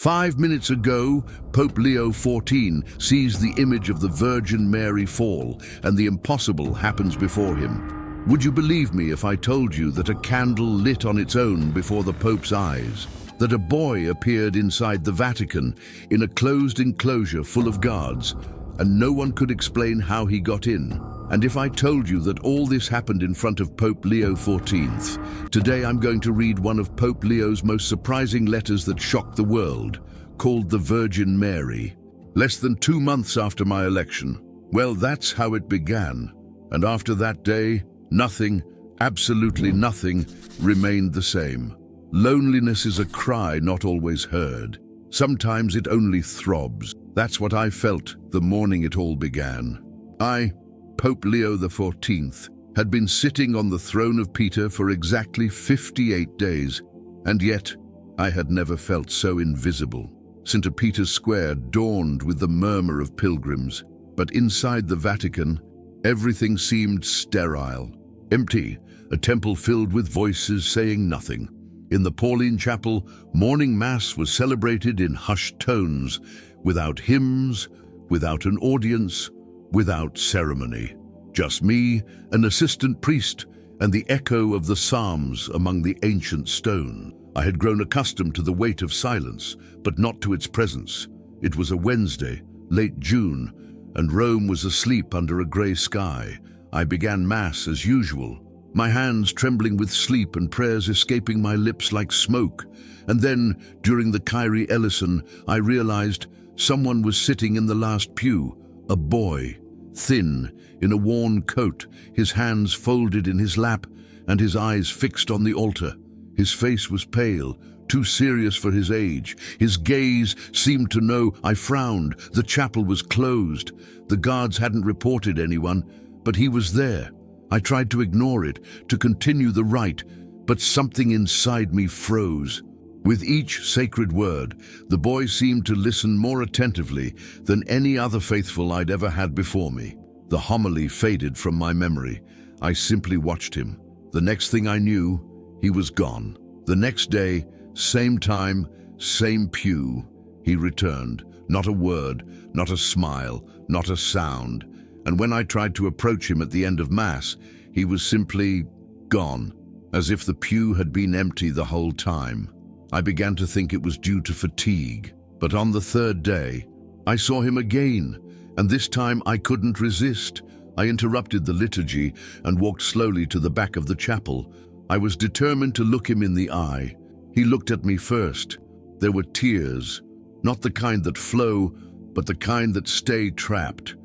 5 minutes ago, Pope Leo XIV sees the image of the Virgin Mary fall, and the impossible happens before him. Would you believe me if I told you that a candle lit on its own before the Pope's eyes? That a boy appeared inside the Vatican in a closed enclosure full of guards, and no one could explain how he got in? And if I told you that all this happened in front of Pope Leo XIV, today I'm going to read one of Pope Leo's most surprising letters that shocked the world, called the Virgin Mary. Less than 2 months after my election. Well, that's how it began. And after that day, nothing, absolutely nothing, remained the same. Loneliness is a cry not always heard. Sometimes it only throbs. That's what I felt the morning it all began. I, Pope Leo XIV, had been sitting on the throne of Peter for exactly 58 days, and yet I had never felt so invisible. St. Peter's Square dawned with the murmur of pilgrims, but inside the Vatican, everything seemed sterile, empty, a temple filled with voices saying nothing. In the Pauline Chapel, morning mass was celebrated in hushed tones, without hymns, without an audience, without ceremony. Just me, an assistant priest, and the echo of the Psalms among the ancient stone. I had grown accustomed to the weight of silence, but not to its presence. It was a Wednesday, late June, and Rome was asleep under a grey sky. I began Mass as usual, my hands trembling with sleep and prayers escaping my lips like smoke. And then, during the Kyrie eleison, I realized someone was sitting in the last pew, a boy, thin, in a worn coat, his hands folded in his lap, and his eyes fixed on the altar. His face was pale, too serious for his age. His gaze seemed to know. I frowned. The chapel was closed. The guards hadn't reported anyone, but he was there. I tried to ignore it, to continue the rite, but something inside me froze. With each sacred word, the boy seemed to listen more attentively than any other faithful I'd ever had before me. The homily faded from my memory. I simply watched him. The next thing I knew, he was gone. The next day, same time, same pew, he returned. Not a word, not a smile, not a sound. And when I tried to approach him at the end of Mass, he was simply gone, as if the pew had been empty the whole time. I began to think it was due to fatigue. But on the third day, I saw him again, and this time I couldn't resist. I interrupted the liturgy and walked slowly to the back of the chapel. I was determined to look him in the eye. He looked at me first. There were tears, not the kind that flow, but the kind that stay trapped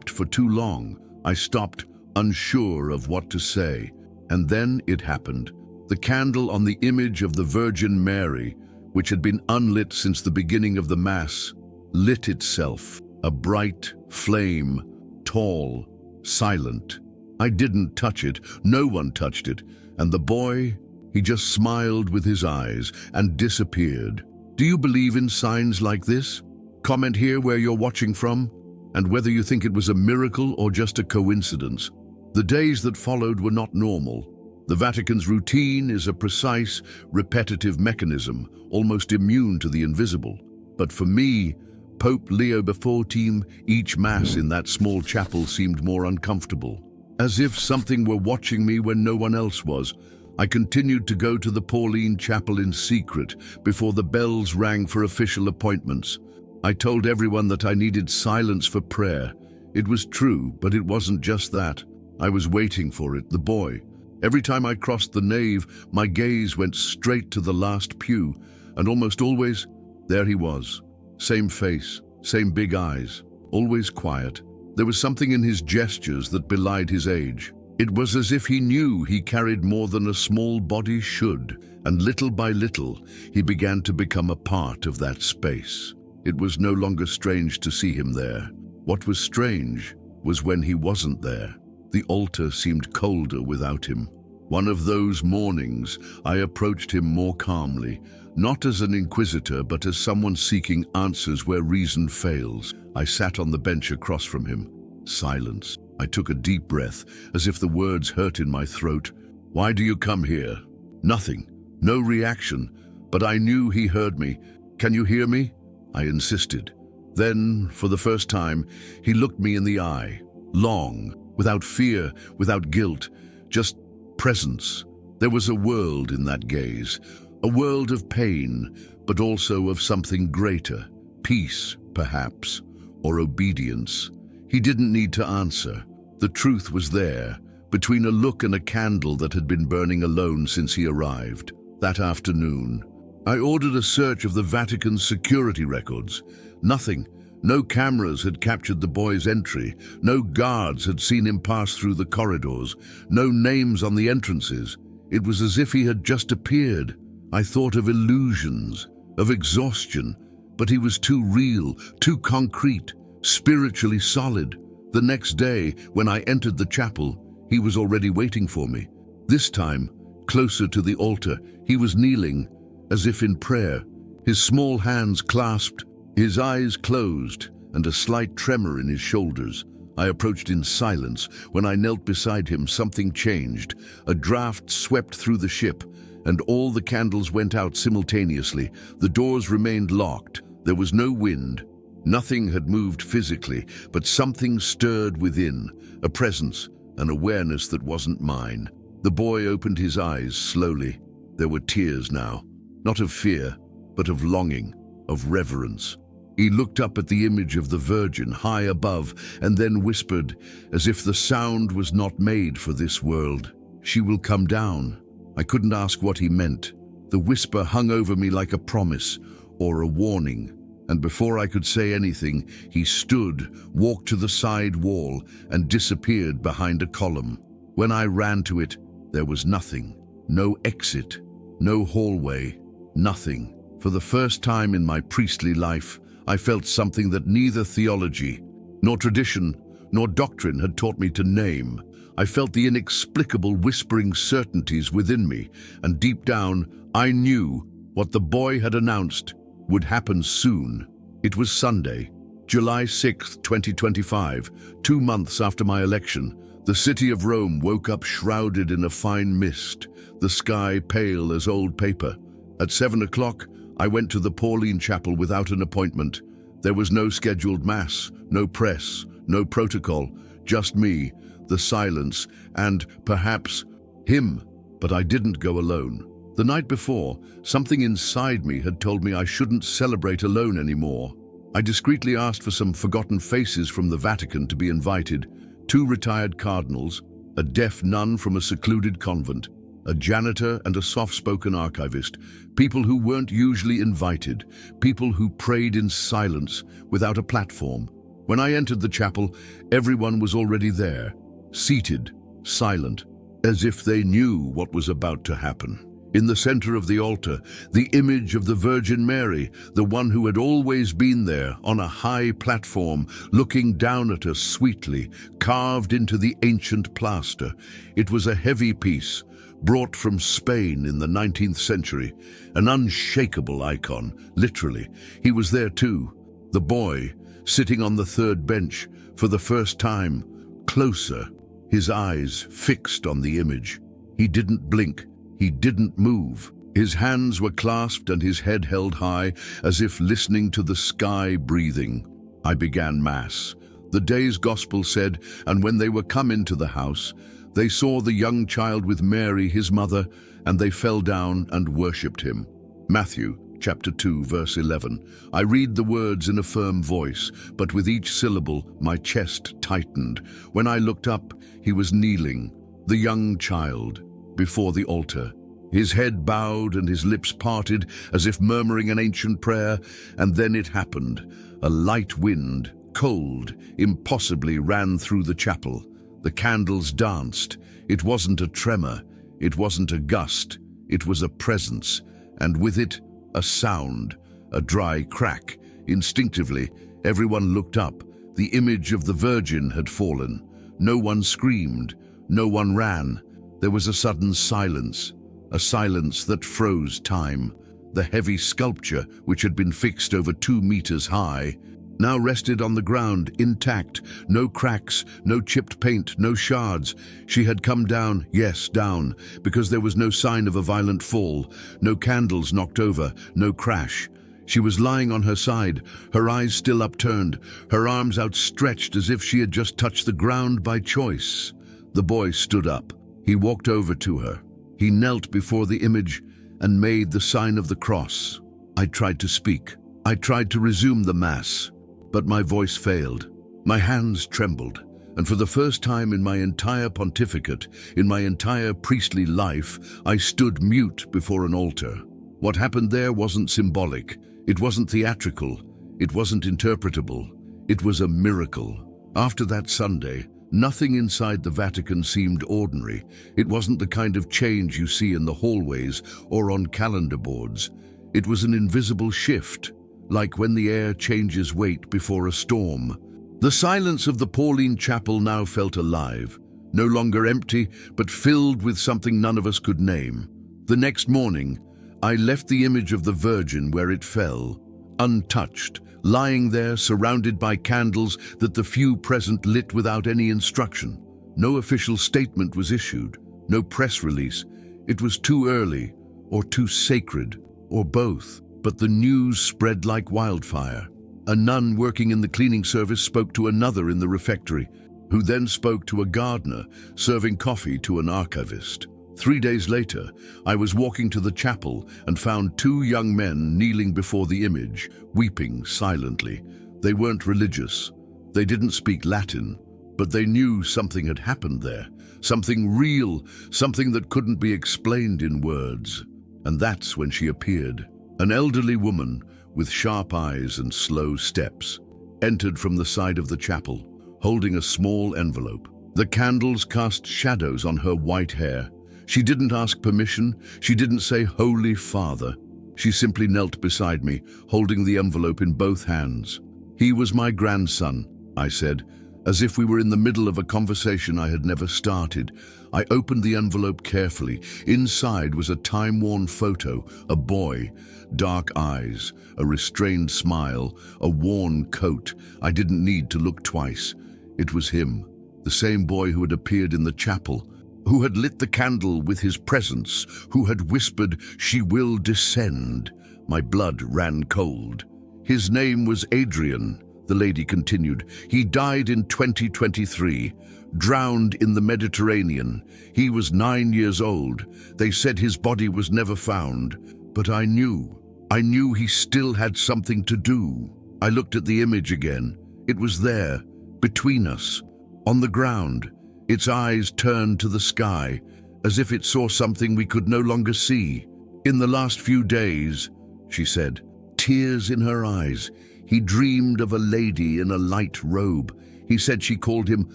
for too long. I stopped, unsure of what to say. And then it happened. The candle on the image of the Virgin Mary, which had been unlit since the beginning of the Mass, lit itself, a bright flame, tall, silent. I didn't touch it, no one touched it, and the boy, he just smiled with his eyes and disappeared. Do you believe in signs like this? Comment here where you're watching from, and whether you think it was a miracle or just a coincidence. The days that followed were not normal. The Vatican's routine is a precise, repetitive mechanism, almost immune to the invisible. But for me, Pope Leo XIV, each Mass in that small chapel seemed more uncomfortable. As if something were watching me when no one else was, I continued to go to the Pauline Chapel in secret before the bells rang for official appointments. I told everyone that I needed silence for prayer. It was true, but it wasn't just that. I was waiting for it, the boy. Every time I crossed the nave, my gaze went straight to the last pew, and almost always, there he was. Same face, same big eyes, always quiet. There was something in his gestures that belied his age. It was as if he knew he carried more than a small body should, and little by little, he began to become a part of that space. It was no longer strange to see him there. What was strange was when he wasn't there. The altar seemed colder without him. One of those mornings, I approached him more calmly, not as an inquisitor, but as someone seeking answers where reason fails. I sat on the bench across from him. Silence. I took a deep breath, as if the words hurt in my throat. Why do you come here? Nothing. No reaction. But I knew he heard me. Can you hear me?" I insisted. Then, for the first time, he looked me in the eye, long, without fear, without guilt, just presence. There was a world in that gaze, a world of pain, but also of something greater, peace, perhaps, or obedience. He didn't need to answer. The truth was there, between a look and a candle that had been burning alone since he arrived. That afternoon, I ordered a search of the Vatican's security records. Nothing. No cameras had captured the boy's entry. No guards had seen him pass through the corridors. No names on the entrances. It was as if he had just appeared. I thought of illusions, of exhaustion, but he was too real, too concrete, spiritually solid. The next day, when I entered the chapel, he was already waiting for me. This time, closer to the altar, he was kneeling, as if in prayer, his small hands clasped, his eyes closed, and a slight tremor in his shoulders. I approached in silence. When I knelt beside him, something changed. A draft swept through the ship, and all the candles went out simultaneously. The doors remained locked. There was no wind. Nothing had moved physically, but something stirred within, a presence, an awareness that wasn't mine. The boy opened his eyes slowly. There were tears now, not of fear, but of longing, of reverence. He looked up at the image of the Virgin high above and then whispered, as if the sound was not made for this world, "She will come down." I couldn't ask what he meant. The whisper hung over me like a promise or a warning, and before I could say anything, he stood, walked to the side wall, and disappeared behind a column. When I ran to it, there was nothing. No exit, no hallway, nothing. For the first time in my priestly life, I felt something that neither theology, nor tradition, nor doctrine had taught me to name. I felt the inexplicable whispering certainties within me, and deep down, I knew what the boy had announced would happen soon. It was Sunday, July 6, 2025, 2 months after my election. The city of Rome woke up shrouded in a fine mist, the sky pale as old paper. At 7 o'clock, I went to the Pauline Chapel without an appointment. There was no scheduled mass, no press, no protocol, just me, the silence, and, perhaps, him. But I didn't go alone. The night before, something inside me had told me I shouldn't celebrate alone anymore. I discreetly asked for some forgotten faces from the Vatican to be invited: 2 retired cardinals, a deaf nun from a secluded convent, a janitor and a soft-spoken archivist, people who weren't usually invited, people who prayed in silence, without a platform. When I entered the chapel, everyone was already there, seated, silent, as if they knew what was about to happen. In the center of the altar, the image of the Virgin Mary, the one who had always been there, on a high platform, looking down at us sweetly, carved into the ancient plaster. It was a heavy piece, brought from Spain in the 19th century, an unshakable icon, literally. He was there too, the boy, sitting on the 3rd bench, for the first time, closer, his eyes fixed on the image. He didn't blink. He didn't move. His hands were clasped and his head held high, as if listening to the sky breathing. I began Mass. The day's Gospel said, "And when they were come into the house, they saw the young child with Mary, his mother, and they fell down and worshipped him." Matthew, chapter 2, verse 11. I read the words in a firm voice, but with each syllable, my chest tightened. When I looked up, he was kneeling, the young child, before the altar. His head bowed and his lips parted, as if murmuring an ancient prayer, and then it happened. A light wind, cold, impossibly ran through the chapel. The candles danced. It wasn't a tremor, it wasn't a gust, it was a presence, and with it, a sound, a dry crack. Instinctively, everyone looked up. The image of the Virgin had fallen. No one screamed, no one ran. There was a sudden silence, a silence that froze time. The heavy sculpture, which had been fixed over 2 meters high, now rested on the ground, intact. No cracks, no chipped paint, no shards. She had come down, yes, down, because there was no sign of a violent fall, no candles knocked over, no crash. She was lying on her side, her eyes still upturned, her arms outstretched as if she had just touched the ground by choice. The boy stood up. He walked over to her. He knelt before the image and made the sign of the cross. I tried to speak. I tried to resume the Mass, but my voice failed. My hands trembled, and for the first time in my entire pontificate, in my entire priestly life, I stood mute before an altar. What happened there wasn't symbolic. It wasn't theatrical. It wasn't interpretable. It was a miracle. After that Sunday, nothing inside the Vatican seemed ordinary. It wasn't the kind of change you see in the hallways or on calendar boards. It was an invisible shift, like when the air changes weight before a storm. The silence of the Pauline Chapel now felt alive, no longer empty, but filled with something none of us could name. The next morning, I left the image of the Virgin where it fell, untouched, lying there surrounded by candles that the few present lit without any instruction. No official statement was issued, no press release. It was too early, or too sacred, or both. But the news spread like wildfire. A nun working in the cleaning service spoke to another in the refectory, who then spoke to a gardener serving coffee to an archivist. 3 days later, I was walking to the chapel and found 2 young men kneeling before the image, weeping silently. They weren't religious. They didn't speak Latin, but they knew something had happened there, something real, something that couldn't be explained in words. And that's when she appeared. An elderly woman with sharp eyes and slow steps entered from the side of the chapel, holding a small envelope. The candles cast shadows on her white hair. She didn't ask permission. She didn't say, "Holy Father." She simply knelt beside me, holding the envelope in both hands. "He was my grandson," I said, as if we were in the middle of a conversation I had never started. I opened the envelope carefully. Inside was a time-worn photo, a boy, dark eyes, a restrained smile, a worn coat. I didn't need to look twice. It was him, the same boy who had appeared in the chapel, who had lit the candle with his presence, who had whispered, "She will descend." My blood ran cold. "His name was Adrien," the lady continued. "He died in 2023, drowned in the Mediterranean. He was 9 years old. They said his body was never found. But I knew he still had something to do." I looked at the image again. It was there, between us, on the ground. Its eyes turned to the sky, as if it saw something we could no longer see. "In the last few days," she said, tears in her eyes, "he dreamed of a lady in a light robe. He said she called him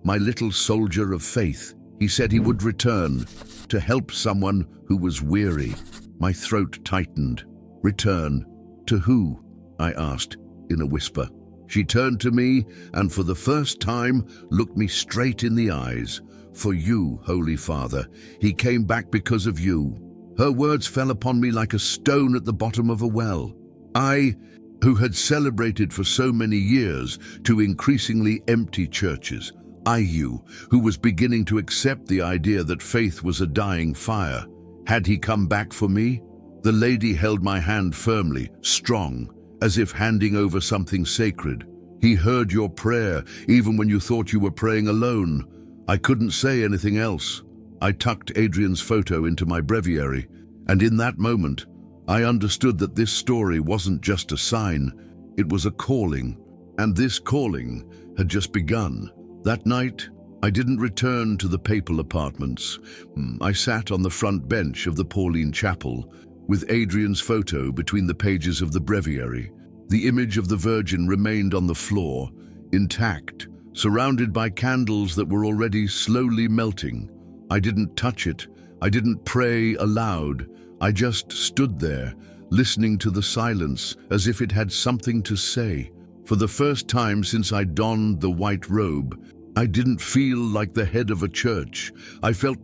my little soldier of faith. He said he would return to help someone who was weary." My throat tightened. "Return? To who?" I asked in a whisper. She turned to me and for the first time looked me straight in the eyes. "For you, Holy Father. He came back because of you." Her words fell upon me like a stone at the bottom of a well. I, who had celebrated for so many years to increasingly empty churches, who was beginning to accept the idea that faith was a dying fire. Had he come back for me? The lady held my hand firmly, strong, as if handing over something sacred. "He heard your prayer, even when you thought you were praying alone." I couldn't say anything else. I tucked Adrien's photo into my breviary, and in that moment, I understood that this story wasn't just a sign, it was a calling, and this calling had just begun. That night, I didn't return to the papal apartments. I sat on the front bench of the Pauline Chapel, with Adrien's photo between the pages of the breviary. The image of the Virgin remained on the floor, intact, surrounded by candles that were already slowly melting. I didn't touch it. I didn't pray aloud. I just stood there, listening to the silence as if it had something to say. For the first time since I donned the white robe, I didn't feel like the head of a church. I felt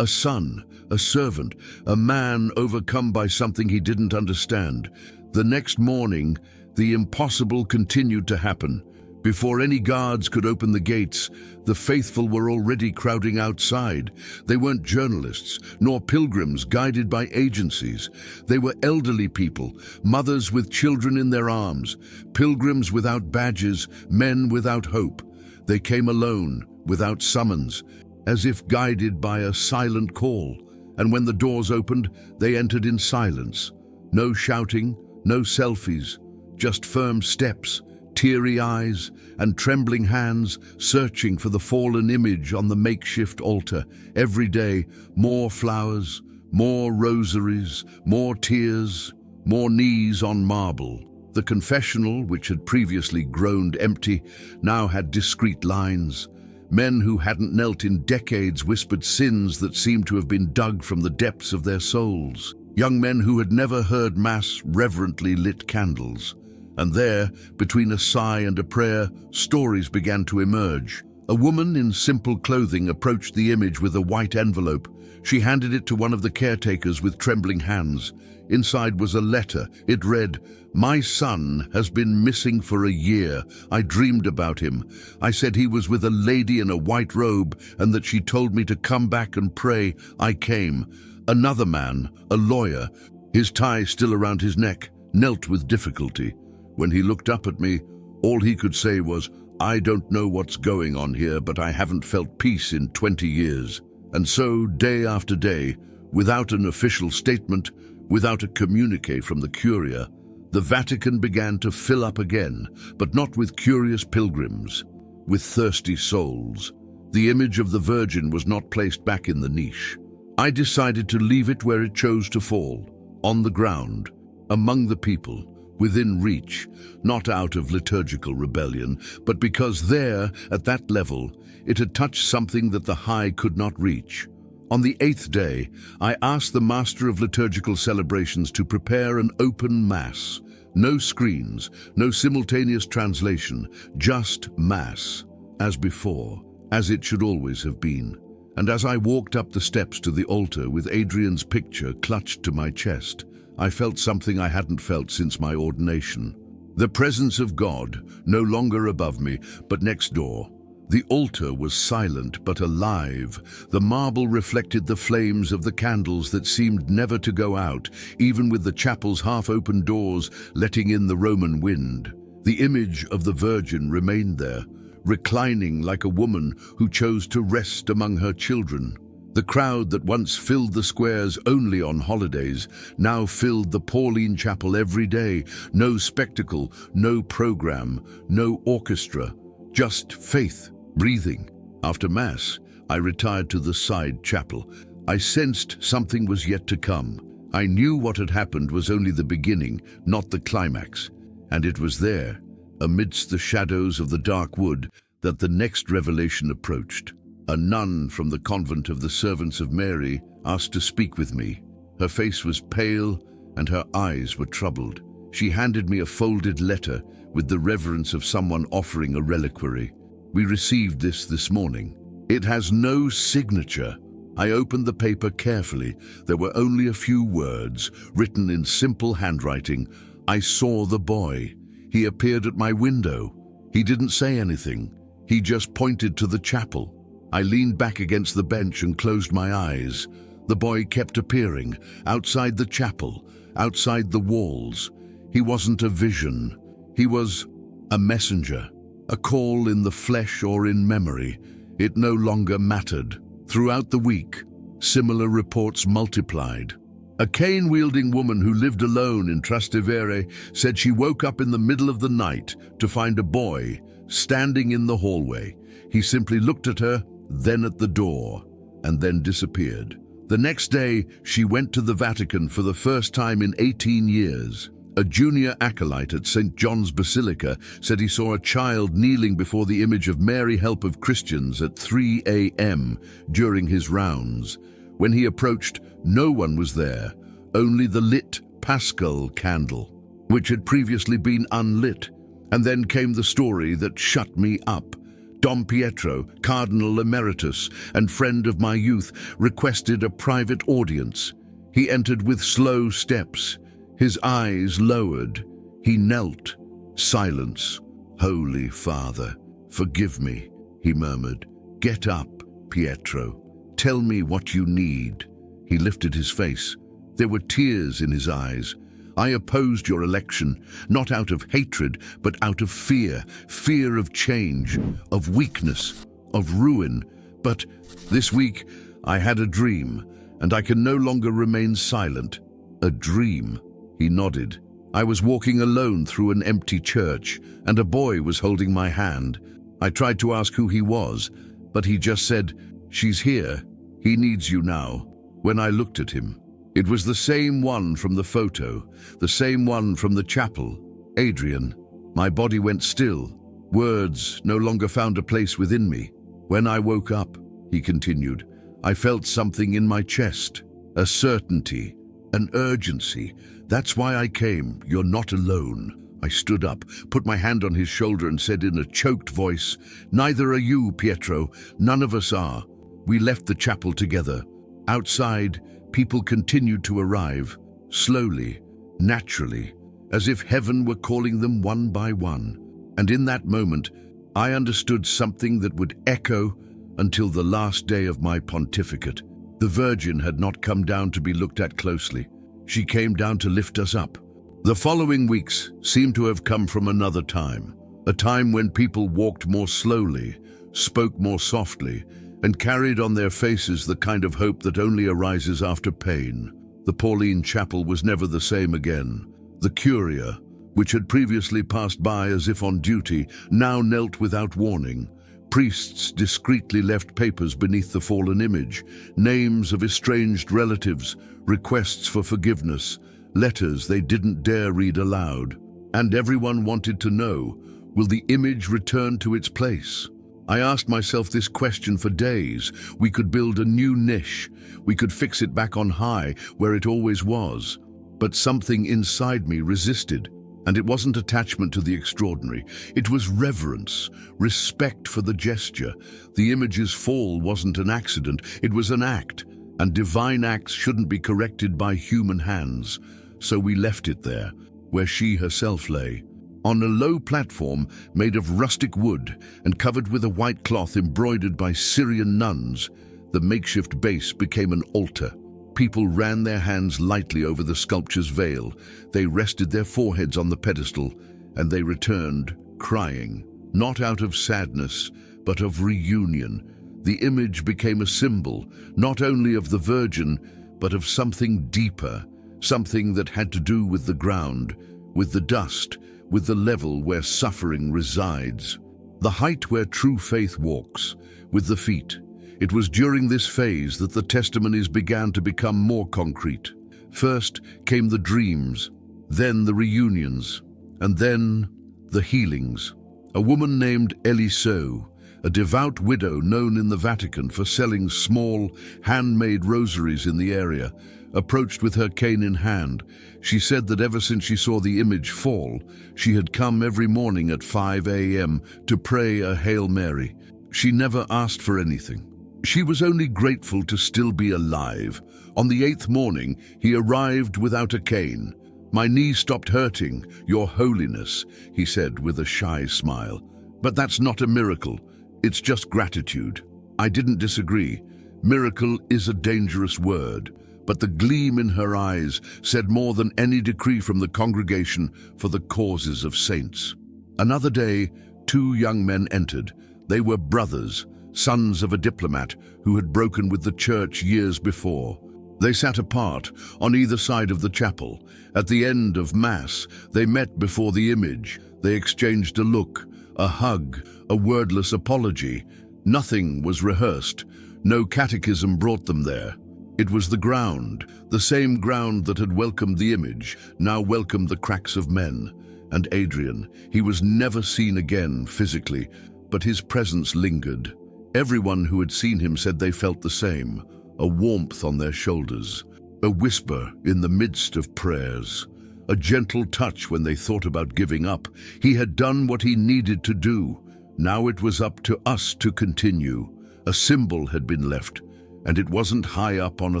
a son, a servant, a man overcome by something he didn't understand. The next morning, the impossible continued to happen. Before any guards could open the gates, the faithful were already crowding outside. They weren't journalists, nor pilgrims guided by agencies. They were elderly people, mothers with children in their arms, pilgrims without badges, men without hope. They came alone, without summons, as if guided by a silent call. And when the doors opened, they entered in silence. No shouting, no selfies, just firm steps, teary eyes, and trembling hands searching for the fallen image on the makeshift altar. Every day, more flowers, more rosaries, more tears, more knees on marble. The confessional, which had previously groaned empty, now had discreet lines. Men who hadn't knelt in decades whispered sins that seemed to have been dug from the depths of their souls. Young men who had never heard Mass reverently lit candles. And there, between a sigh and a prayer, stories began to emerge. A woman in simple clothing approached the image with a white envelope. She handed it to one of the caretakers with trembling hands. Inside was a letter. It read, "My son has been missing for a year. I dreamed about him. I said he was with a lady in a white robe and that she told me to come back and pray. I came. Another man, a lawyer, his tie still around his neck, knelt with difficulty. When he looked up at me, all he could say was, 'I don't know what's going on here, but I haven't felt peace in 20 years. And so, day after day, without an official statement, without a communique from the Curia, the Vatican began to fill up again, but not with curious pilgrims, with thirsty souls. The image of the Virgin was not placed back in the niche. I decided to leave it where it chose to fall, on the ground, among the people, within reach, not out of liturgical rebellion, but because there, at that level, it had touched something that the high could not reach. On the 8th day, I asked the master of liturgical celebrations to prepare an open Mass. No screens, no simultaneous translation, just Mass, as before, as it should always have been. And as I walked up the steps to the altar with Adrien's picture clutched to my chest, I felt something I hadn't felt since my ordination. The presence of God, no longer above me, but next door. The altar was silent but alive. The marble reflected the flames of the candles that seemed never to go out, even with the chapel's half-open doors letting in the Roman wind. The image of the Virgin remained there, reclining like a woman who chose to rest among her children. The crowd that once filled the squares only on holidays now filled the Pauline Chapel every day. No spectacle, no program, no orchestra, just faith, breathing. After Mass, I retired to the side chapel. I sensed something was yet to come. I knew what had happened was only the beginning, not the climax. And it was there, amidst the shadows of the dark wood, that the next revelation approached. A nun from the convent of the Servants of Mary asked to speak with me. Her face was pale and her eyes were troubled. She handed me a folded letter with the reverence of someone offering a reliquary. "We received this morning. It has no signature." I opened the paper carefully. There were only a few words, written in simple handwriting. "I saw the boy. He appeared at my window. He didn't say anything. He just pointed to the chapel." I leaned back against the bench and closed my eyes. The boy kept appearing, outside the chapel, outside the walls. He wasn't a vision. He was a messenger, a call in the flesh or in memory. It no longer mattered. Throughout the week, similar reports multiplied. A cane-wielding woman who lived alone in Trastevere said she woke up in the middle of the night to find a boy standing in the hallway. He simply looked at her, then at the door, and then disappeared. The next day, she went to the Vatican for the first time in 18 years. A junior acolyte at St. John's Basilica said he saw a child kneeling before the image of Mary, Help of Christians, at 3 a.m. during his rounds. When he approached, no one was there, only the lit Paschal candle, which had previously been unlit. And then came the story that shut me up. Dom Pietro, Cardinal Emeritus and friend of my youth, requested a private audience. He entered with slow steps, his eyes lowered. He knelt. Silence. "Holy Father, forgive me," he murmured. "Get up, Pietro. Tell me what you need." He lifted his face. There were tears in his eyes. "I opposed your election, not out of hatred, but out of fear. Fear of change, of weakness, of ruin. But this week I had a dream, and I can no longer remain silent." "A dream?" He nodded. "I was walking alone through an empty church, and a boy was holding my hand. I tried to ask who he was, but he just said, 'She's here. He needs you now.' When I looked at him, it was the same one from the photo, the same one from the chapel, Adrien. My body went still. Words no longer found a place within me. When I woke up," he continued, "I felt something in my chest, a certainty, an urgency. That's why I came. You're not alone." I stood up, put my hand on his shoulder and said in a choked voice, "Neither are you, Pietro. None of us are." We left the chapel together. Outside, people continued to arrive, slowly, naturally, as if heaven were calling them one by one. And in that moment, I understood something that would echo until the last day of my pontificate. The Virgin had not come down to be looked at closely. She came down to lift us up. The following weeks seemed to have come from another time, a time when people walked more slowly, spoke more softly, and carried on their faces the kind of hope that only arises after pain. The Pauline Chapel was never the same again. The Curia, which had previously passed by as if on duty, now knelt without warning. Priests discreetly left papers beneath the fallen image, names of estranged relatives, requests for forgiveness, letters they didn't dare read aloud. And everyone wanted to know, will the image return to its place? I asked myself this question for days. We could build a new niche. We could fix it back on high, where it always was. But something inside me resisted. And it wasn't attachment to the extraordinary. It was reverence, respect for the gesture. The image's fall wasn't an accident. It was an act. And divine acts shouldn't be corrected by human hands. So we left it there, where she herself lay. On a low platform made of rustic wood and covered with a white cloth embroidered by Syrian nuns, the makeshift base became an altar. People ran their hands lightly over the sculpture's veil. They rested their foreheads on the pedestal, and they returned, crying, not out of sadness, but of reunion. The image became a symbol, not only of the Virgin, but of something deeper, something that had to do with the ground, with the dust, with the level where suffering resides, the height where true faith walks, with the feet. It was during this phase that the testimonies began to become more concrete. First came the dreams, then the reunions, and then the healings. A woman named Eliseo, a devout widow known in the Vatican for selling small, handmade rosaries in the area, approached with her cane in hand. She said that ever since she saw the image fall, she had come every morning at 5 a.m. to pray a Hail Mary. She never asked for anything. She was only grateful to still be alive. On the 8th morning, he arrived without a cane. "My knee stopped hurting, Your Holiness," he said with a shy smile. "But that's not a miracle. It's just gratitude." I didn't disagree. Miracle is a dangerous word. But the gleam in her eyes said more than any decree from the congregation for the causes of saints. Another day, 2 young men entered. They were brothers, sons of a diplomat who had broken with the church years before. They sat apart, on either side of the chapel. At the end of Mass, they met before the image. They exchanged a look, a hug, a wordless apology. Nothing was rehearsed. No catechism brought them there. It was the ground, the same ground that had welcomed the image, now welcomed the cracks of men. And Adrien, he was never seen again physically, but his presence lingered. Everyone who had seen him said they felt the same, a warmth on their shoulders, a whisper in the midst of prayers, a gentle touch when they thought about giving up. He had done what he needed to do. Now it was up to us to continue. A symbol had been left, and it wasn't high up on a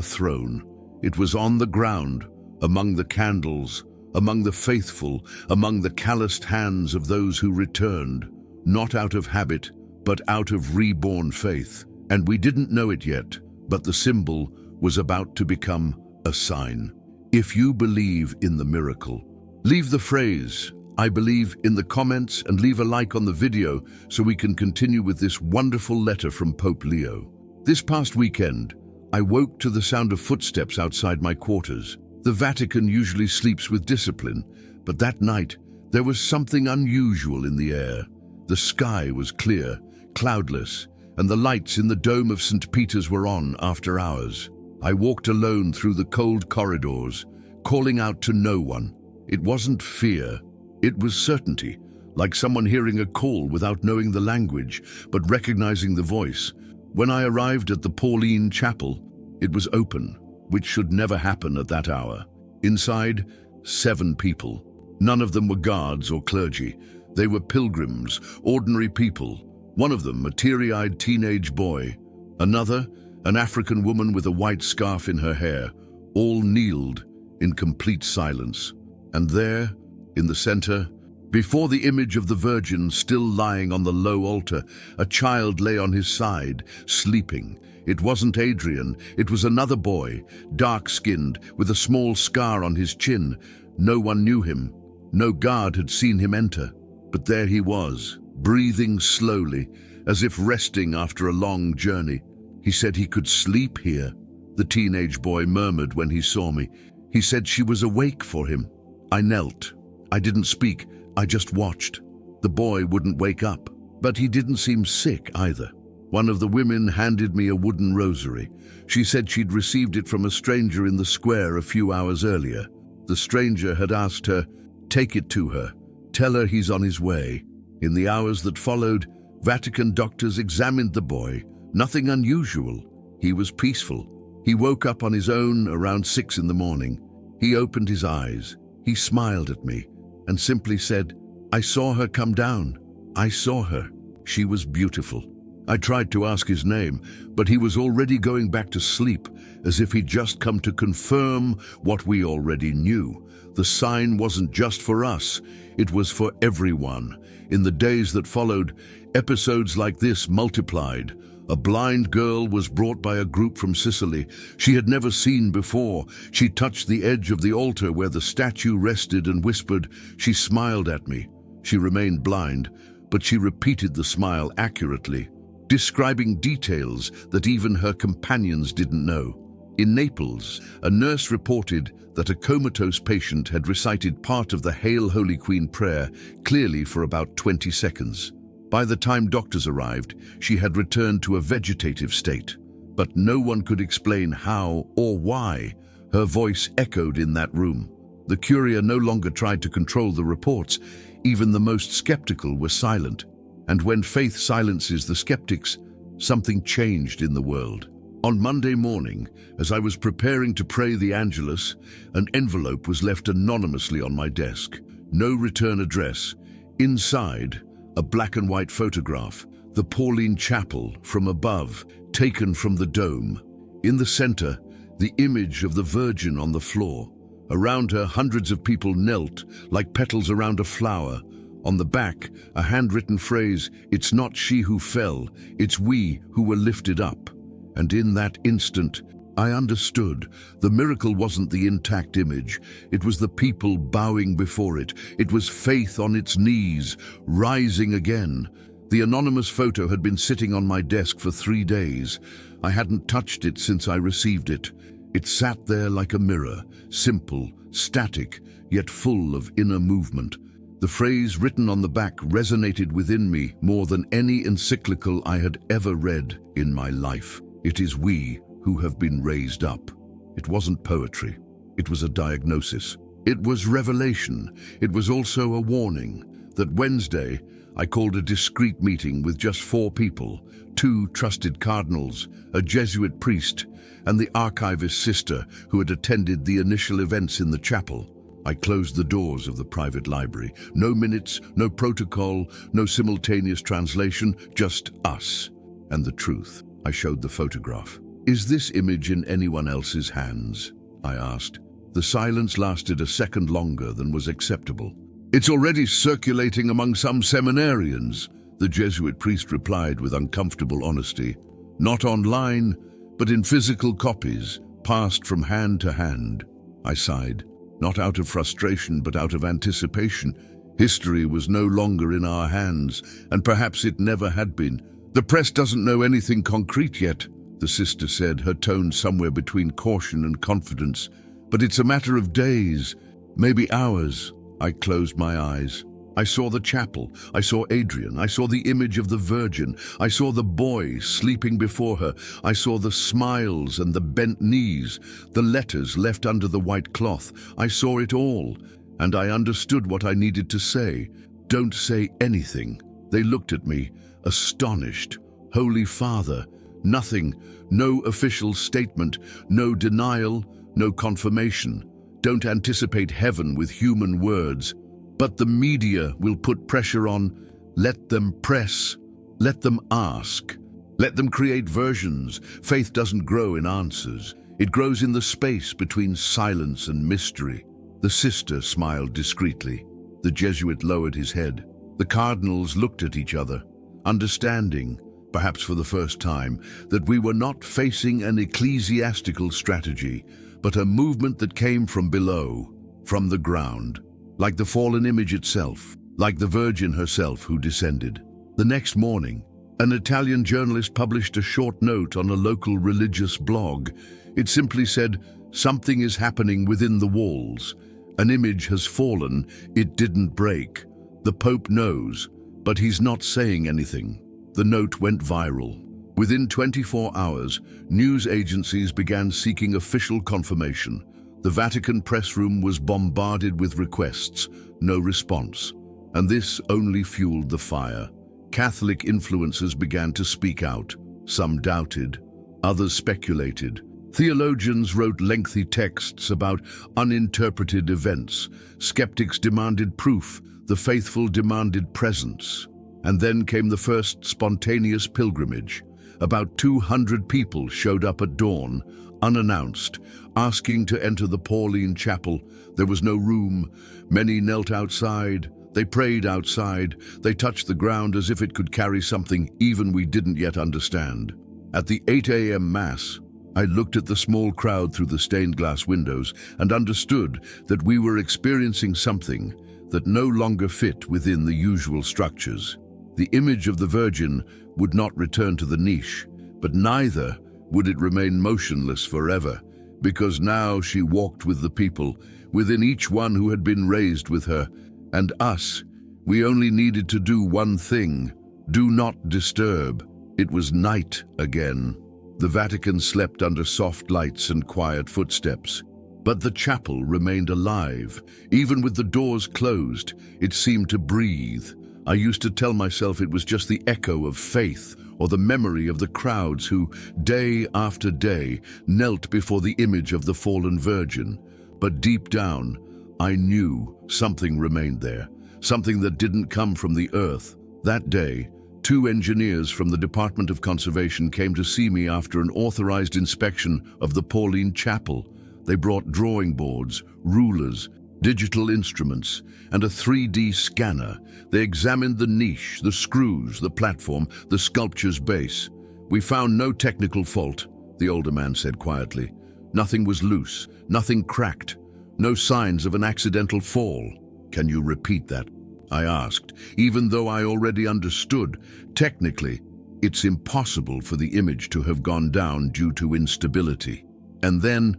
throne. It was on the ground, among the candles, among the faithful, among the calloused hands of those who returned, not out of habit, but out of reborn faith. And we didn't know it yet, but the symbol was about to become a sign. If you believe in the miracle, leave the phrase, "I believe," in the comments and leave a like on the video so we can continue with this wonderful letter from Pope Leo. This past weekend, I woke to the sound of footsteps outside my quarters. The Vatican usually sleeps with discipline, but that night there was something unusual in the air. The sky was clear, cloudless, and the lights in the dome of St. Peter's were on after hours. I walked alone through the cold corridors, calling out to no one. It wasn't fear, it was certainty, like someone hearing a call without knowing the language, but recognizing the voice. When I arrived at the Pauline Chapel, it was open, which should never happen at that hour. Inside, 7 people. None of them were guards or clergy. They were pilgrims, ordinary people. One of them, a teary-eyed teenage boy. Another, an African woman with a white scarf in her hair. All kneeled in complete silence. And there, in the center, before the image of the Virgin still lying on the low altar, a child lay on his side, sleeping. It wasn't Adrien, it was another boy, dark-skinned, with a small scar on his chin. No one knew him. No guard had seen him enter. But there he was, breathing slowly, as if resting after a long journey. He said he could sleep here, the teenage boy murmured when he saw me. He said she was awake for him. I knelt. I didn't speak, I just watched. The boy wouldn't wake up, but he didn't seem sick either. One of the women handed me a wooden rosary. She said she'd received it from a stranger in the square a few hours earlier. The stranger had asked her, "Take it to her. Tell her he's on his way." In the hours that followed, Vatican doctors examined the boy. Nothing unusual. He was peaceful. He woke up on his own around 6 in the morning. He opened his eyes. He smiled at me and simply said, "I saw her come down. I saw her. She was beautiful." I tried to ask his name, but he was already going back to sleep, as if he'd just come to confirm what we already knew. The sign wasn't just for us, it was for everyone. In the days that followed, episodes like this multiplied. A blind girl was brought by a group from Sicily she had never seen before. She touched the edge of the altar where the statue rested and whispered. She smiled at me. She remained blind, but she repeated the smile accurately, describing details that even her companions didn't know. In Naples, a nurse reported that a comatose patient had recited part of the Hail Holy Queen prayer clearly for about 20 seconds. By the time doctors arrived, she had returned to a vegetative state, but no one could explain how or why. Her voice echoed in that room. The courier no longer tried to control the reports. Even the most skeptical were silent. And when faith silences the skeptics, something changed in the world. On Monday morning, as I was preparing to pray the Angelus, an envelope was left anonymously on my desk. No return address. Inside, a black and white photograph, the Pauline Chapel from above, taken from the dome. In the center, the image of the Virgin on the floor. Around her, hundreds of people knelt, like petals around a flower. On the back, a handwritten phrase, "It's not she who fell, it's we who were lifted up." And in that instant, I understood. The miracle wasn't the intact image. It was the people bowing before it. It was faith on its knees, rising again. The anonymous photo had been sitting on my desk for 3 days. I hadn't touched it since I received it. It sat there like a mirror, simple, static, yet full of inner movement. The phrase written on the back resonated within me more than any encyclical I had ever read in my life. It is we who have been raised up. It wasn't poetry. It was a diagnosis. It was revelation. It was also a warning. That Wednesday, I called a discreet meeting with just 4 people, 2 trusted cardinals, a Jesuit priest, and the archivist's sister who had attended the initial events in the chapel. I closed the doors of the private library. No minutes, no protocol, no simultaneous translation, just us and the truth. I showed the photograph. "Is this image in anyone else's hands?" I asked. The silence lasted a second longer than was acceptable. "It's already circulating among some seminarians," the Jesuit priest replied with uncomfortable honesty. "Not online, but in physical copies, passed from hand to hand." I sighed, not out of frustration but out of anticipation. History was no longer in our hands, and perhaps it never had been. "The press doesn't know anything concrete yet," the sister said, her tone somewhere between caution and confidence. "But it's a matter of days, maybe hours." I closed my eyes. I saw the chapel, I saw Adrien, I saw the image of the Virgin, I saw the boy sleeping before her, I saw the smiles and the bent knees, the letters left under the white cloth. I saw it all, and I understood what I needed to say. "Don't say anything." They looked at me, astonished. "Holy Father," nothing, no official statement, no denial, no confirmation. "Don't anticipate heaven with human words." "But the media will put pressure on." "Let them press. Let them ask. Let them create versions." Faith doesn't grow in answers. It grows in the space between silence and mystery. The sister smiled discreetly. The Jesuit lowered his head. The cardinals looked at each other, understanding, perhaps for the first time, that we were not facing an ecclesiastical strategy, but a movement that came from below, from the ground. Like the fallen image itself, like the Virgin herself who descended. The next morning, an Italian journalist published a short note on a local religious blog. It simply said, "Something is happening within the walls. An image has fallen, it didn't break. The Pope knows, but he's not saying anything." The note went viral. Within 24 hours, news agencies began seeking official confirmation. The Vatican press room was bombarded with requests, no response. And this only fueled the fire. Catholic influencers began to speak out. Some doubted, others speculated. Theologians wrote lengthy texts about uninterpreted events. Skeptics demanded proof, the faithful demanded presence. And then came the first spontaneous pilgrimage. About 200 people showed up at dawn, unannounced, asking to enter the Pauline chapel. There was no room. Many knelt outside. They prayed outside. They touched the ground as if it could carry something even we didn't yet understand. At the 8 a.m. Mass, I looked at the small crowd through the stained glass windows and understood that we were experiencing something that no longer fit within the usual structures. The image of the Virgin would not return to the niche, but neither would it remain motionless forever, because now she walked with the people, within each one who had been raised with her. And us, we only needed to do one thing: do not disturb. It was night again. The Vatican slept under soft lights and quiet footsteps. But the chapel remained alive. Even with the doors closed, it seemed to breathe. I used to tell myself it was just the echo of faith, or the memory of the crowds who, day after day, knelt before the image of the fallen Virgin. But deep down, I knew something remained there, something that didn't come from the earth. That day, 2 engineers from the Department of Conservation came to see me after an authorized inspection of the Pauline Chapel. They brought drawing boards, rulers, digital instruments, and a 3D scanner. They examined the niche, the screws, the platform, the sculpture's base. "We found no technical fault," the older man said quietly. "Nothing was loose, nothing cracked, no signs of an accidental fall." "Can you repeat that?" I asked, even though I already understood. Technically, it's impossible for the image to have gone down due to instability. And then,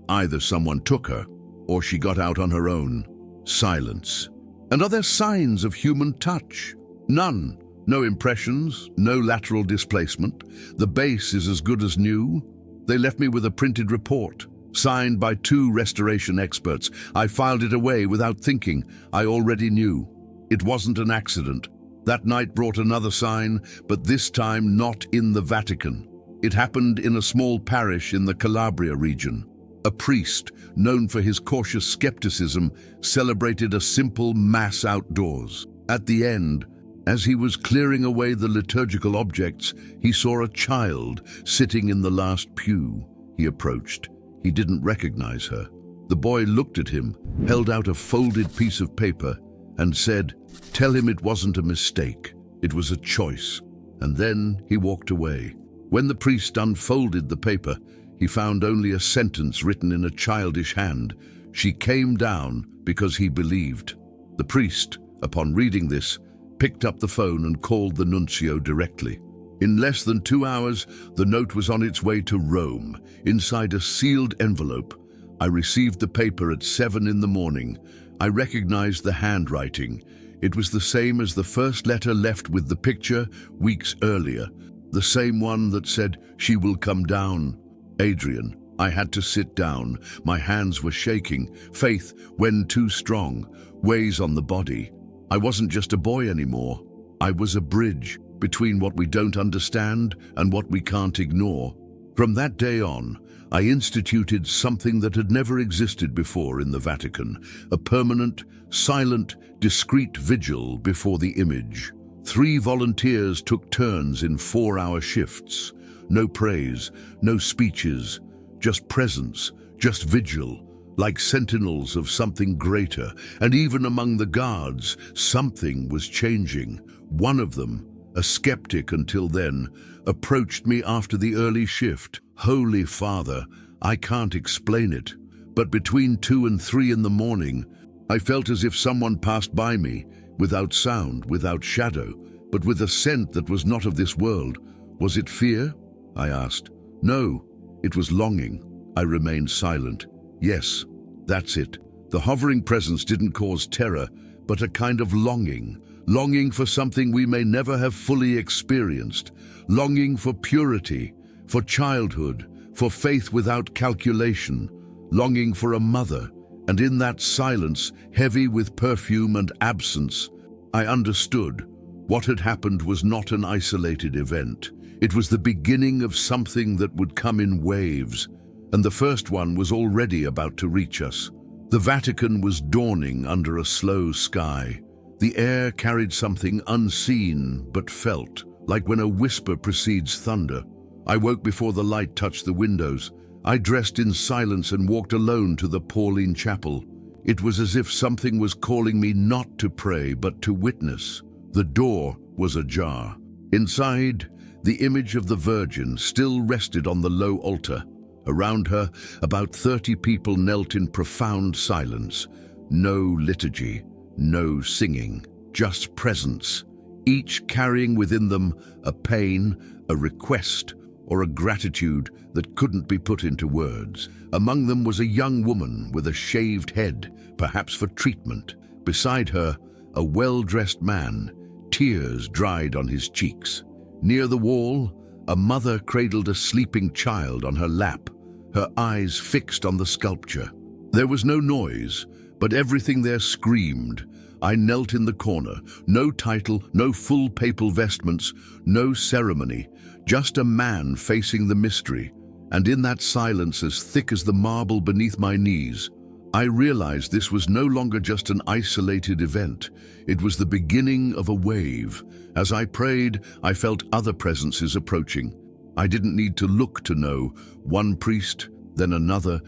either someone took her, or she got out on her own. Silence. "And are there signs of human touch?" "None. No impressions, no lateral displacement. The base is as good as new." They left me with a printed report, signed by 2 restoration experts. I filed it away without thinking. I already knew. It wasn't an accident. That night brought another sign, but this time not in the Vatican. It happened in a small parish in the Calabria region. A priest, known for his cautious skepticism, celebrated a simple mass outdoors. At the end, as he was clearing away the liturgical objects, he saw a child sitting in the last pew. He approached. He didn't recognize her. The boy looked at him, held out a folded piece of paper, and said, "Tell him it wasn't a mistake, it was a choice." And then he walked away. When the priest unfolded the paper, he found only a sentence written in a childish hand. "She came down because he believed." The priest, upon reading this, picked up the phone and called the nuncio directly. In less than 2 hours, the note was on its way to Rome, inside a sealed envelope. I received the paper at 7 in the morning. I recognized the handwriting. It was the same as the first letter left with the picture weeks earlier, the same one that said, "She will come down." Adrien, I had to sit down. My hands were shaking. Faith, when too strong, weighs on the body. I wasn't just a boy anymore. I was a bridge between what we don't understand and what we can't ignore. From that day on, I instituted something that had never existed before in the Vatican, a permanent, silent, discreet vigil before the image. 3 volunteers took turns in 4-hour shifts. No praise, no speeches, just presence, just vigil, like sentinels of something greater. And even among the guards, something was changing. One of them, a skeptic until then, approached me after the early shift. "Holy Father, I can't explain it, but between 2 and 3 in the morning, I felt as if someone passed by me, without sound, without shadow, but with a scent that was not of this world." "Was it fear?" I asked. "No, it was longing." I remained silent. "Yes, that's it. The hovering presence didn't cause terror, but a kind of longing. Longing for something we may never have fully experienced. Longing for purity, for childhood, for faith without calculation. Longing for a mother. And in that silence, heavy with perfume and absence, I understood. What had happened was not an isolated event. It was the beginning of something that would come in waves, and the first one was already about to reach us. The Vatican was dawning under a slow sky. The air carried something unseen but felt, like when a whisper precedes thunder. I woke before the light touched the windows. I dressed in silence and walked alone to the Pauline Chapel. It was as if something was calling me not to pray but to witness. The door was ajar. Inside, the image of the Virgin still rested on the low altar. Around her, about 30 people knelt in profound silence. No liturgy, no singing, just presence, each carrying within them a pain, a request, or a gratitude that couldn't be put into words. Among them was a young woman with a shaved head, perhaps for treatment. Beside her, a well-dressed man, tears dried on his cheeks. Near the wall, a mother cradled a sleeping child on her lap, her eyes fixed on the sculpture. There was no noise, but everything there screamed. I knelt in the corner, no title, no full papal vestments, no ceremony, just a man facing the mystery. And in that silence as thick as the marble beneath my knees, I realized this was no longer just an isolated event. It was the beginning of a wave. As I prayed, I felt other presences approaching. I didn't need to look to know. One priest, then another,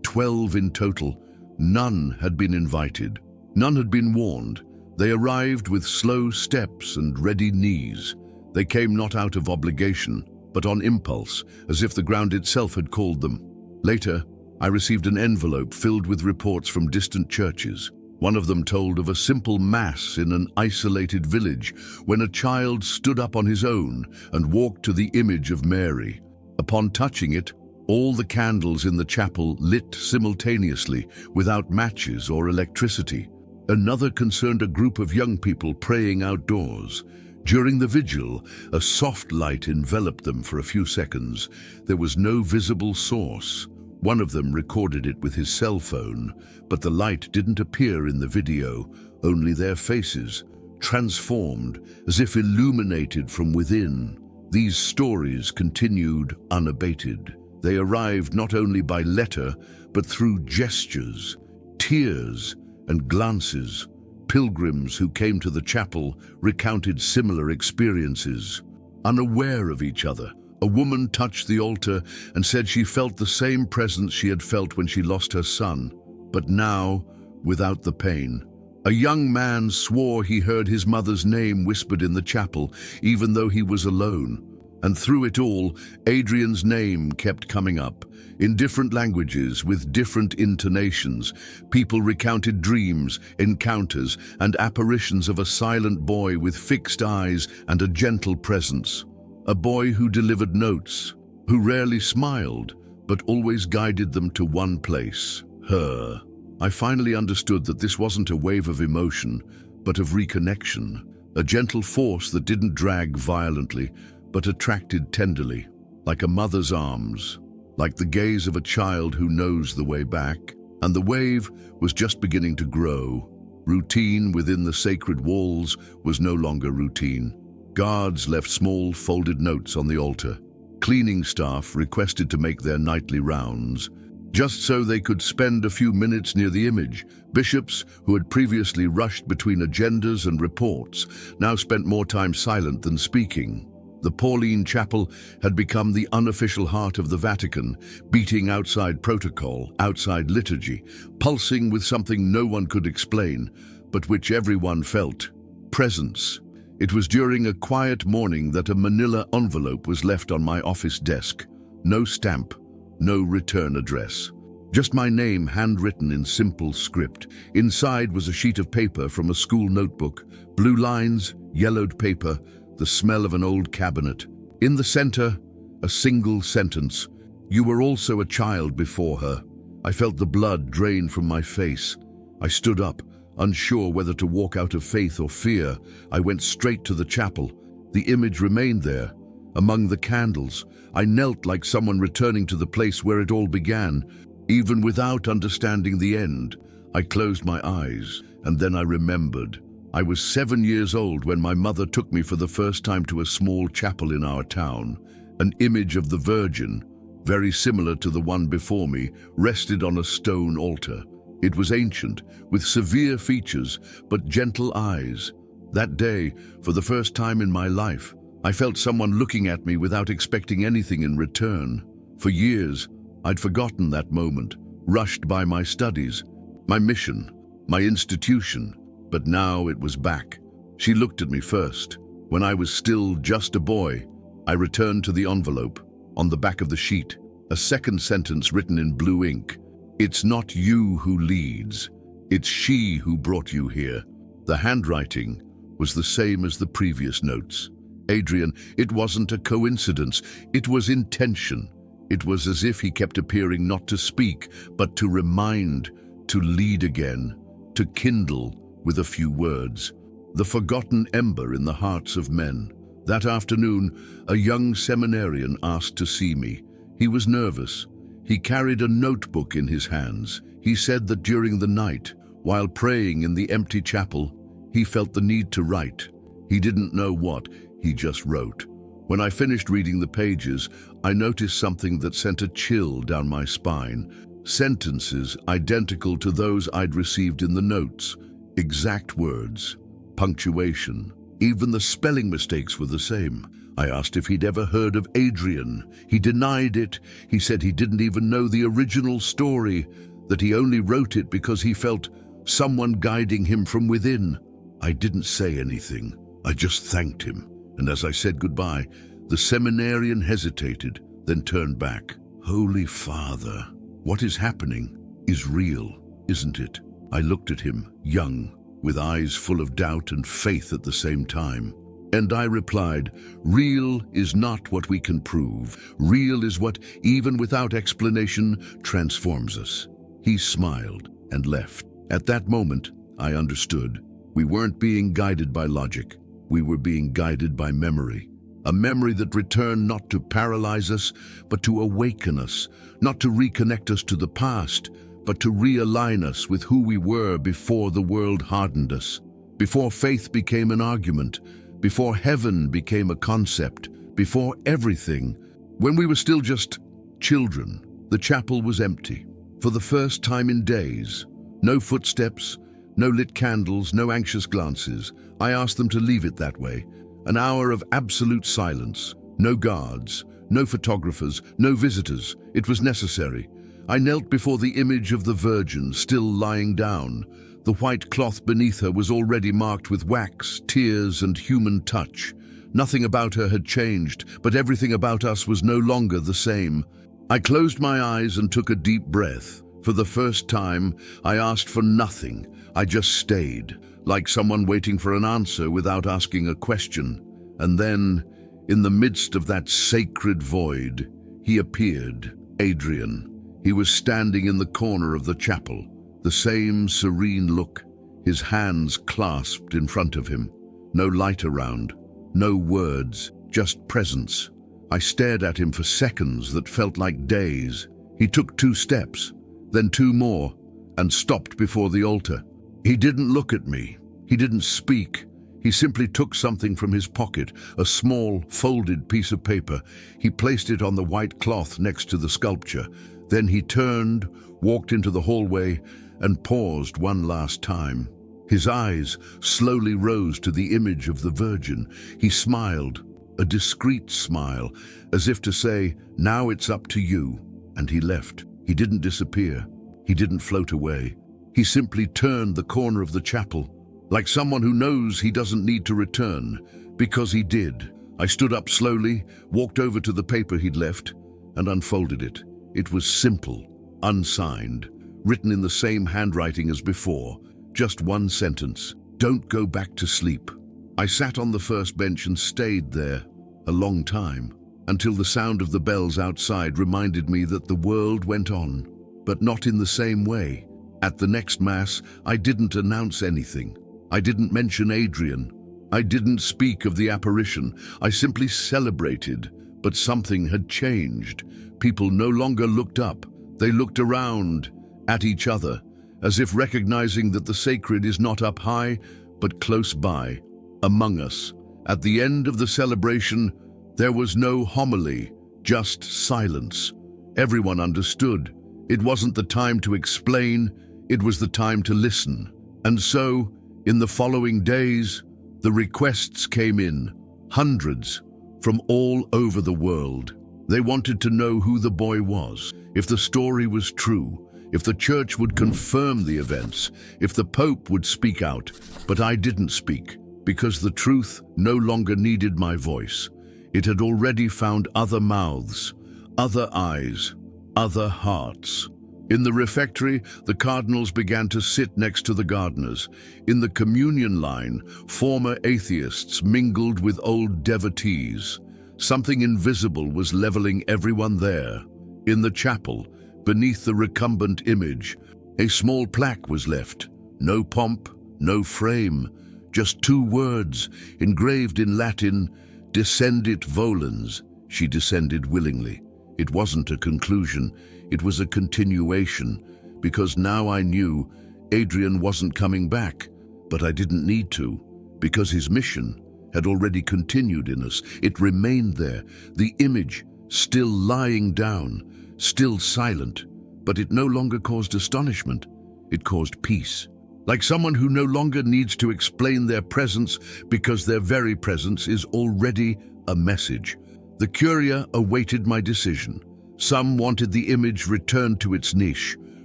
12 in total. None had been invited. None had been warned. They arrived with slow steps and ready knees. They came not out of obligation, but on impulse, as if the ground itself had called them. Later, I received an envelope filled with reports from distant churches. One of them told of a simple mass in an isolated village when a child stood up on his own and walked to the image of Mary. Upon touching it, all the candles in the chapel lit simultaneously without matches or electricity. Another concerned a group of young people praying outdoors. During the vigil, a soft light enveloped them for a few seconds. There was no visible source. One of them recorded it with his cell phone, but the light didn't appear in the video, only their faces, transformed, as if illuminated from within. These stories continued unabated. They arrived not only by letter, but through gestures, tears, and glances. Pilgrims who came to the chapel recounted similar experiences. Unaware of each other, A woman touched the altar and said she felt the same presence she had felt when she lost her son, but now without the pain. A young man swore he heard his mother's name whispered in the chapel, even though he was alone. And through it all, Adrien's name kept coming up. In different languages, with different intonations, people recounted dreams, encounters, and apparitions of a silent boy with fixed eyes and a gentle presence. A boy who delivered notes, who rarely smiled, but always guided them to one place, her. I finally understood that this wasn't a wave of emotion, but of reconnection, a gentle force that didn't drag violently, but attracted tenderly, like a mother's arms, like the gaze of a child who knows the way back. And the wave was just beginning to grow. Routine within the sacred walls was no longer routine. Guards left small folded notes on the altar. Cleaning staff requested to make their nightly rounds, just so they could spend a few minutes near the image. Bishops, who had previously rushed between agendas and reports, now spent more time silent than speaking. The Pauline Chapel had become the unofficial heart of the Vatican, beating outside protocol, outside liturgy, pulsing with something no one could explain, but which everyone felt: presence. It was during a quiet morning that a manila envelope was left on my office desk. No stamp, no return address. Just my name handwritten in simple script. Inside was a sheet of paper from a school notebook, blue lines, yellowed paper, the smell of an old cabinet. In the center, a single sentence: "You were also a child before her." I felt the blood drain from my face. I stood up, unsure whether to walk out of faith or fear. I went straight to the chapel. The image remained there, among the candles. I knelt like someone returning to the place where it all began. Even without understanding the end, I closed my eyes, and then I remembered. I was 7 years old when my mother took me for the first time to a small chapel in our town. An image of the Virgin, very similar to the one before me, rested on a stone altar. It was ancient, with severe features, but gentle eyes. That day, for the first time in my life, I felt someone looking at me without expecting anything in return. For years, I'd forgotten that moment, rushed by my studies, my mission, my institution, but now it was back. She looked at me first. When I was still just a boy, I returned to the envelope. On the back of the sheet, a second sentence written in blue ink: "It's not you who leads, it's she who brought you here." The handwriting was the same as the previous notes. Adrien, it wasn't a coincidence, it was intention. It was as if he kept appearing not to speak, but to remind, to lead again, to kindle with a few words. The forgotten ember in the hearts of men. That afternoon, a young seminarian asked to see me. He was nervous. He carried a notebook in his hands. He said that during the night, while praying in the empty chapel, he felt the need to write. He didn't know what, he just wrote. When I finished reading the pages, I noticed something that sent a chill down my spine. Sentences identical to those I'd received in the notes. Exact words, punctuation. Even the spelling mistakes were the same. I asked if he'd ever heard of Adrien. He denied it. He said he didn't even know the original story, that he only wrote it because he felt someone guiding him from within. I didn't say anything. I just thanked him. And as I said goodbye, the seminarian hesitated, then turned back. Holy Father, what is happening is real, isn't it? I looked at him, young, with eyes full of doubt and faith at the same time. And I replied, real is not what we can prove. Real is what, even without explanation, transforms us. He smiled and left. At that moment, I understood. We weren't being guided by logic. We were being guided by memory. A memory that returned not to paralyze us, but to awaken us, not to reconnect us to the past, but to realign us with who we were before the world hardened us, before faith became an argument, before heaven became a concept, before everything. When we were still just children, the chapel was empty. For the first time in days, no footsteps, no lit candles, no anxious glances. I asked them to leave it that way. An hour of absolute silence, no guards, No photographers, no visitors. It was necessary. I knelt before the image of the Virgin, still lying down. The white cloth beneath her was already marked with wax, tears, and human touch. Nothing about her had changed, but everything about us was no longer the same. I closed my eyes and took a deep breath. For the first time, I asked for nothing. I just stayed, like someone waiting for an answer without asking a question. And then, in the midst of that sacred void, he appeared, Adrien. He was standing in the corner of the chapel, the same serene look, his hands clasped in front of him. No light around, no words, just presence. I stared at him for seconds that felt like days. He took 2 steps, then 2 more, and stopped before the altar. He didn't look at me. He didn't speak. He simply took something from his pocket, a small, folded piece of paper. He placed it on the white cloth next to the sculpture. Then he turned, walked into the hallway, and paused one last time. His eyes slowly rose to the image of the Virgin. He smiled, a discreet smile, as if to say, "Now it's up to you." And he left. He didn't disappear. He didn't float away. He simply turned the corner of the chapel, like someone who knows he doesn't need to return, because he did. I stood up slowly, walked over to the paper he'd left, and unfolded it. It was simple, unsigned, written in the same handwriting as before. Just one sentence: "Don't go back to sleep." I sat on the first bench and stayed there a long time, until the sound of the bells outside reminded me that the world went on, but not in the same way. At the next Mass, I didn't announce anything. I didn't mention Adrien. I didn't speak of the apparition. I simply celebrated, but something had changed. People no longer looked up. They looked around, at each other, as if recognizing that the sacred is not up high, but close by, among us. At the end of the celebration, there was no homily, just silence. Everyone understood. It wasn't the time to explain, it was the time to listen. And so, in the following days, the requests came in, hundreds, from all over the world. They wanted to know who the boy was, if the story was true, if the church would confirm the events, if the Pope would speak out. But I didn't speak, because the truth no longer needed my voice. It had already found other mouths, other eyes, other hearts. In the refectory, the cardinals began to sit next to the gardeners. In the communion line, former atheists mingled with old devotees. Something invisible was leveling everyone there. In the chapel, beneath the recumbent image, a small plaque was left. No pomp, no frame, just 2 words, engraved in Latin: "Descendit volens." She descended willingly. It wasn't a conclusion, it was a continuation, because now I knew Adrien wasn't coming back, but I didn't need to, because his mission had already continued in us. It remained there, the image still lying down, still silent, but it no longer caused astonishment, it caused peace. Like someone who no longer needs to explain their presence because their very presence is already a message. The Curia awaited my decision. Some wanted the image returned to its niche,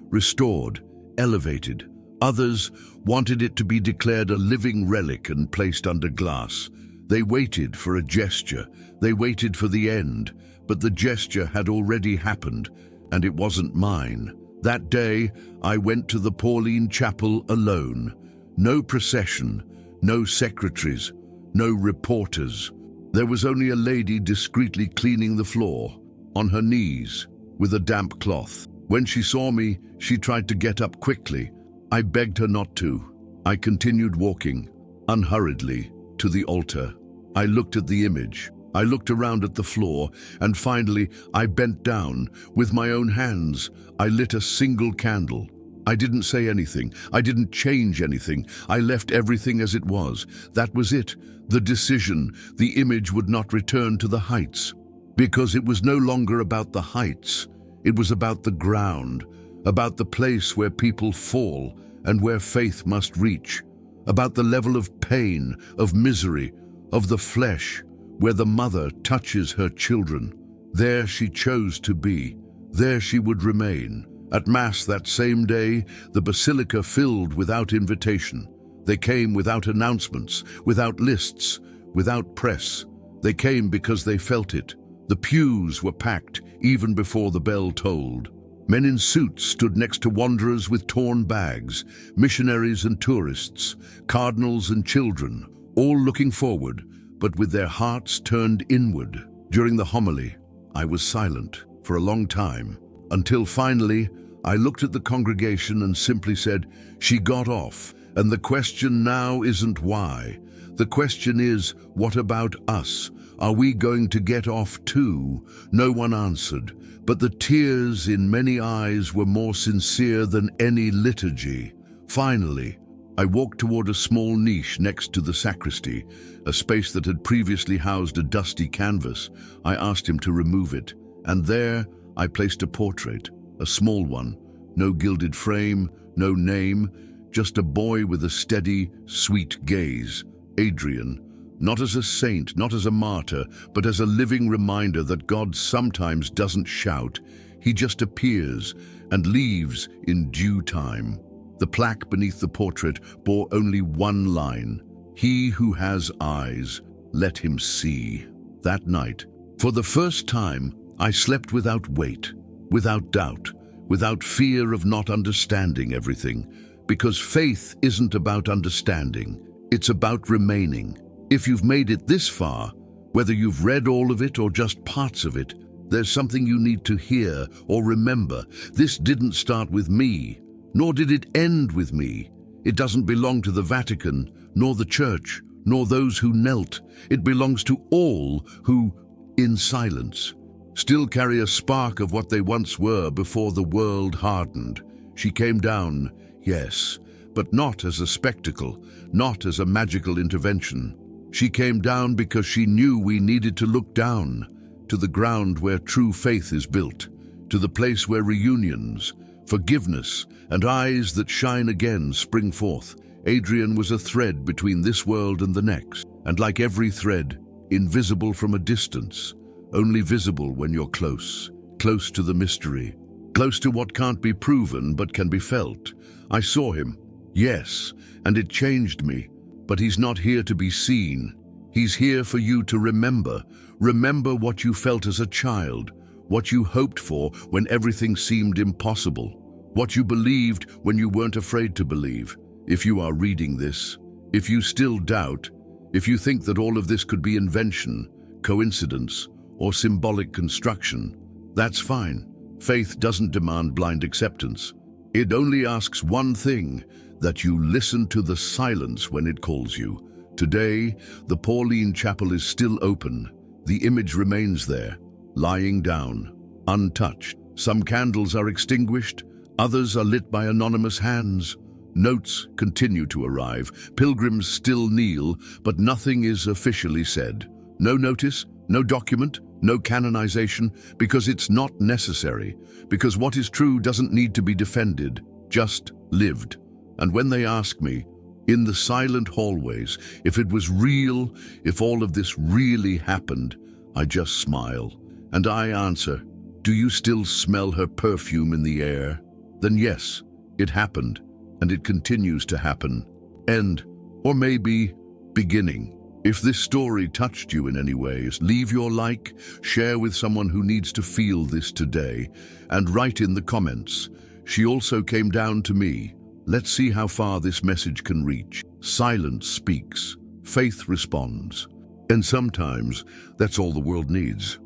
restored, elevated. Others wanted it to be declared a living relic and placed under glass. They waited for a gesture. They waited for the end, but the gesture had already happened, and it wasn't mine. That day, I went to the Pauline Chapel alone. No procession, no secretaries, no reporters. There was only a lady discreetly cleaning the floor, on her knees, with a damp cloth. When she saw me, she tried to get up quickly. I begged her not to. I continued walking, unhurriedly, to the altar. I looked at the image. I looked around at the floor, and finally I bent down. With my own hands, I lit a single candle. I didn't say anything. I didn't change anything. I left everything as it was. That was it. The decision. The image would not return to the heights. Because it was no longer about the heights. It was about the ground, about the place where people fall and where faith must reach, about the level of pain, of misery, of the flesh, where the mother touches her children. There she chose to be. There she would remain. At Mass that same day, the basilica filled without invitation. They came without announcements, without lists, without press. They came because they felt it. The pews were packed even before the bell tolled. Men in suits stood next to wanderers with torn bags, missionaries and tourists, cardinals and children, all looking forward, but with their hearts turned inward. During the homily, I was silent for a long time, until finally I looked at the congregation and simply said, "She got off." And the question now isn't why. The question is, what about us? Are we going to get off too? No one answered, but the tears in many eyes were more sincere than any liturgy. Finally, I walked toward a small niche next to the sacristy, a space that had previously housed a dusty canvas. I asked him to remove it, and there I placed a portrait, a small one. No gilded frame, no name, just a boy with a steady, sweet gaze. Adrien, not as a saint, not as a martyr, but as a living reminder that God sometimes doesn't shout. He just appears and leaves in due time. The plaque beneath the portrait bore only one line: "He who has eyes, let him see." That night, for the first time, I slept without weight, without doubt, without fear of not understanding everything. Because faith isn't about understanding, it's about remaining. If you've made it this far, whether you've read all of it or just parts of it, there's something you need to hear or remember. This didn't start with me, nor did it end with me. It doesn't belong to the Vatican, nor the Church, nor those who knelt. It belongs to all who, in silence, still carry a spark of what they once were before the world hardened. She came down, yes, but not as a spectacle, not as a magical intervention. She came down because she knew we needed to look down, to the ground where true faith is built, to the place where reunions, forgiveness, and eyes that shine again spring forth. Adrien was a thread between this world and the next, and like every thread, invisible from a distance, only visible when you're close, close to the mystery, close to what can't be proven but can be felt. I saw him, yes, and it changed me, but he's not here to be seen. He's here for you to remember. Remember what you felt as a child, what you hoped for when everything seemed impossible, what you believed when you weren't afraid to believe. If you are reading this, if you still doubt, if you think that all of this could be invention, coincidence, or symbolic construction, that's fine. Faith doesn't demand blind acceptance. It only asks one thing, that you listen to the silence when it calls you. Today, the Pauline Chapel is still open. The image remains there, lying down, untouched. Some candles are extinguished, others are lit by anonymous hands. Notes continue to arrive. Pilgrims still kneel, but nothing is officially said. No notice, no document, no canonization, because it's not necessary, because what is true doesn't need to be defended, just lived. And when they ask me, in the silent hallways, if it was real, if all of this really happened, I just smile. And I answer, do you still smell her perfume in the air? Then yes, it happened, and it continues to happen. End, or maybe beginning. If this story touched you in any ways, leave your like, share with someone who needs to feel this today, and write in the comments, "She also came down to me." Let's see how far this message can reach. Silence speaks, faith responds, and sometimes that's all the world needs.